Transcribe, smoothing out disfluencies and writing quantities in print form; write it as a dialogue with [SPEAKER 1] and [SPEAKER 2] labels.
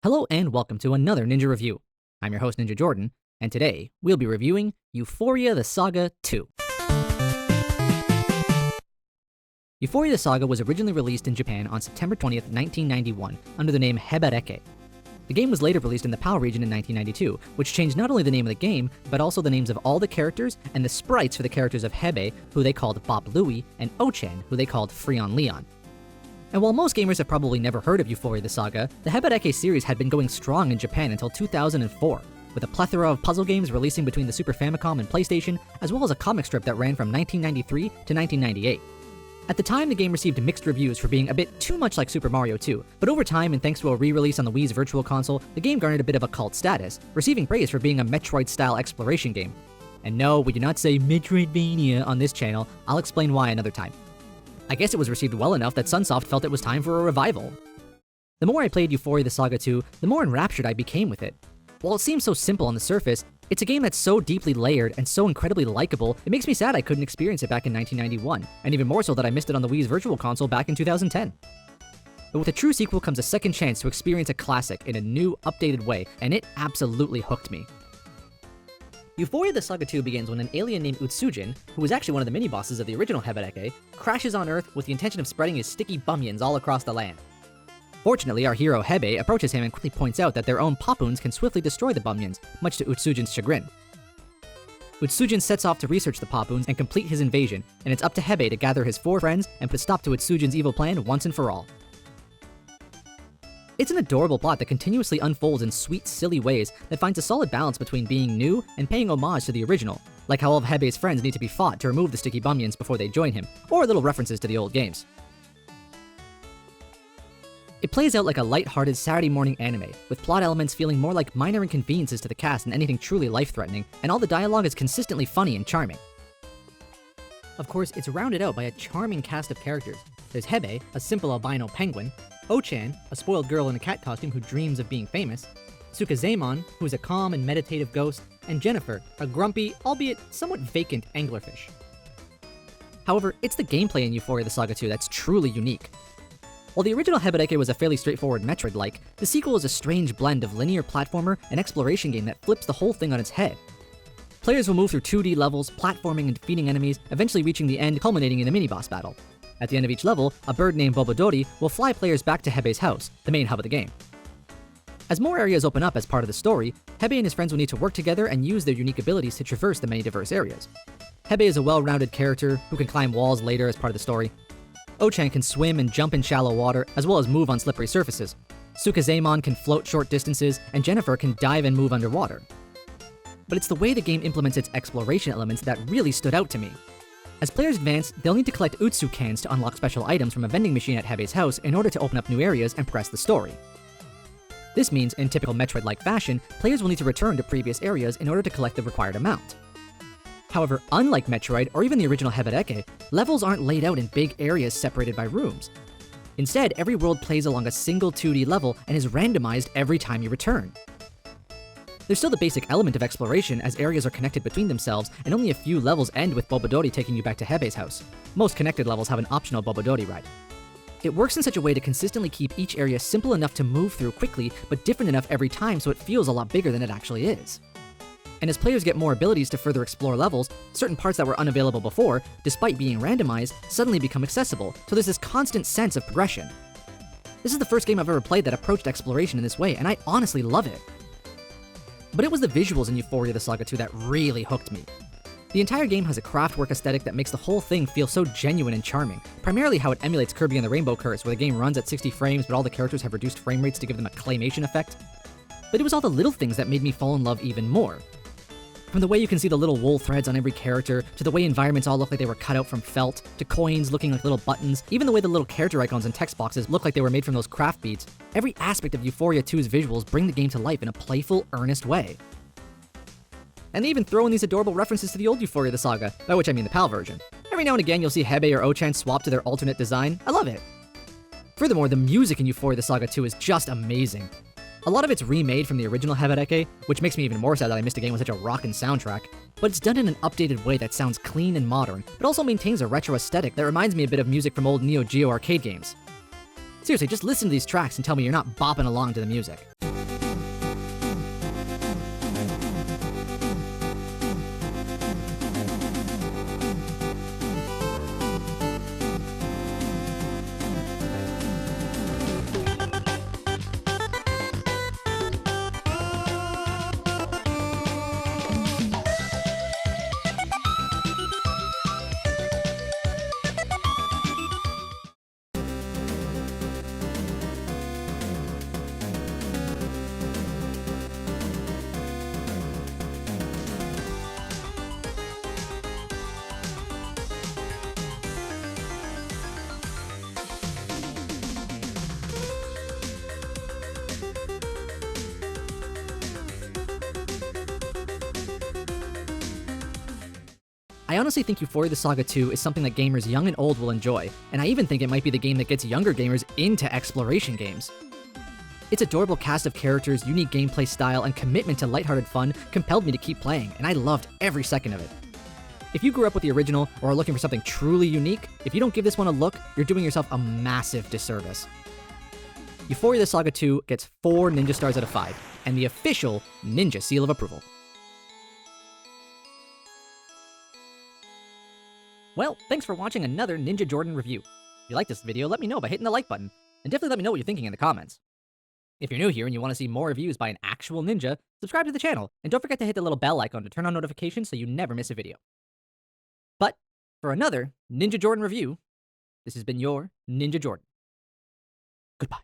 [SPEAKER 1] Hello and welcome to another Ninja Review. I'm your host Ninja Jordan, and today we'll be reviewing Euphoria the Saga 2. Euphoria the Saga was originally released in Japan on September 20th, 1991 under the name Hebereke. The game was later released in the PAL region in 1992, which changed not only the name of the game, but also the names of all the characters and the sprites for the characters of Hebe, who they called Bop Louie, and Ochan, who they called Freon Leon. And while most gamers have probably never heard of Euphoria the Saga, the Hebereke series had been going strong in Japan until 2004, with a plethora of puzzle games releasing between the Super Famicom and PlayStation, as well as a comic strip that ran from 1993 to 1998. At the time, the game received mixed reviews for being a bit too much like Super Mario 2, but over time and thanks to a re-release on the Wii's Virtual Console, the game garnered a bit of a cult status, receiving praise for being a Metroid-style exploration game. And no, we do not say Metroidvania on this channel. I'll explain why another time. I guess it was received well enough that Sunsoft felt it was time for a revival. The more I played Euphoria the Saga 2, the more enraptured I became with it. While it seems so simple on the surface, it's a game that's so deeply layered and so incredibly likable, it makes me sad I couldn't experience it back in 1991, and even more so that I missed it on the Wii's Virtual Console back in 2010. But with a true sequel comes a second chance to experience a classic in a new, updated way, and it absolutely hooked me. Euphoria the Saga 2 begins when an alien named Utsujin, who was actually one of the mini-bosses of the original Hebereke, crashes on Earth with the intention of spreading his sticky bunions all across the land. Fortunately, our hero Hebe approaches him and quickly points out that their own Poppoons can swiftly destroy the bunions, much to Utsujin's chagrin. Utsujin sets off to research the Poppoons and complete his invasion, and it's up to Hebe to gather his 4 friends and put a stop to Utsujin's evil plan once and for all. It's an adorable plot that continuously unfolds in sweet, silly ways that finds a solid balance between being new and paying homage to the original, like how all of Hebe's friends need to be fought to remove the sticky bunions before they join him, or little references to the old games. It plays out like a light-hearted Saturday morning anime, with plot elements feeling more like minor inconveniences to the cast than anything truly life-threatening, and all the dialogue is consistently funny and charming. Of course, it's rounded out by a charming cast of characters. There's Hebe, a simple albino penguin, Ochan, a spoiled girl in a cat costume who dreams of being famous, Tsukazemon, who is a calm and meditative ghost, and Jennifer, a grumpy, albeit somewhat vacant anglerfish. However, it's the gameplay in Euphoria the Saga 2 that's truly unique. While the original Hebereke was a fairly straightforward Metroid-like, the sequel is a strange blend of linear platformer and exploration game that flips the whole thing on its head. Players will move through 2D levels, platforming and defeating enemies, eventually reaching the end, culminating in a mini-boss battle. At the end of each level, a bird named Bobodori will fly players back to Hebe's house, the main hub of the game. As more areas open up as part of the story, Hebe and his friends will need to work together and use their unique abilities to traverse the many diverse areas. Hebe is a well-rounded character who can climb walls later as part of the story. Ochan can swim and jump in shallow water, as well as move on slippery surfaces. Tsukazemon can float short distances, and Jennifer can dive and move underwater. But it's the way the game implements its exploration elements that really stood out to me. As players advance, they'll need to collect Utsu cans to unlock special items from a vending machine at Hebe's house in order to open up new areas and progress the story. This means, in typical Metroid-like fashion, players will need to return to previous areas in order to collect the required amount. However, unlike Metroid or even the original Hebereke, levels aren't laid out in big areas separated by rooms. Instead, every world plays along a single 2D level and is randomized every time you return. There's still the basic element of exploration as areas are connected between themselves, and only a few levels end with Bobodori taking you back to Hebe's house. Most connected levels have an optional Bobodori ride. It works in such a way to consistently keep each area simple enough to move through quickly, but different enough every time so it feels a lot bigger than it actually is. And as players get more abilities to further explore levels, certain parts that were unavailable before, despite being randomized, suddenly become accessible, so there's this constant sense of progression. This is the first game I've ever played that approached exploration in this way, and I honestly love it. But it was the visuals in Euphoria the Saga 2 that really hooked me. The entire game has a craftwork aesthetic that makes the whole thing feel so genuine and charming, primarily how it emulates Kirby and the Rainbow Curse, where the game runs at 60 frames but all the characters have reduced frame rates to give them a claymation effect. But it was all the little things that made me fall in love even more. From the way you can see the little wool threads on every character, to the way environments all look like they were cut out from felt, to coins looking like little buttons, even the way the little character icons and text boxes look like they were made from those craft beads, every aspect of Euphoria 2's visuals bring the game to life in a playful, earnest way. And they even throw in these adorable references to the old Euphoria the Saga, by which I mean the PAL version. Every now and again you'll see Hebe or Ochan swap to their alternate design. I love it! Furthermore, the music in Euphoria the Saga 2 is just amazing. A lot of it's remade from the original Hebereke, which makes me even more sad that I missed a game with such a rockin' soundtrack, but it's done in an updated way that sounds clean and modern, but also maintains a retro aesthetic that reminds me a bit of music from old Neo Geo arcade games. Seriously, just listen to these tracks and tell me you're not bopping along to the music. I honestly think Euphoria the Saga 2 is something that gamers young and old will enjoy, and I even think it might be the game that gets younger gamers into exploration games. Its adorable cast of characters, unique gameplay style, and commitment to lighthearted fun compelled me to keep playing, and I loved every second of it. If you grew up with the original or are looking for something truly unique, if you don't give this one a look, you're doing yourself a massive disservice. Euphoria the Saga 2 gets 4 Ninja Stars out of 5, and the official Ninja Seal of Approval. Well, thanks for watching another Ninja Jordan review. If you like this video, let me know by hitting the like button, and definitely let me know what you're thinking in the comments. If you're new here and you want to see more reviews by an actual ninja, subscribe to the channel, and don't forget to hit the little bell icon to turn on notifications so you never miss a video. But for another Ninja Jordan review, this has been your Ninja Jordan. Goodbye.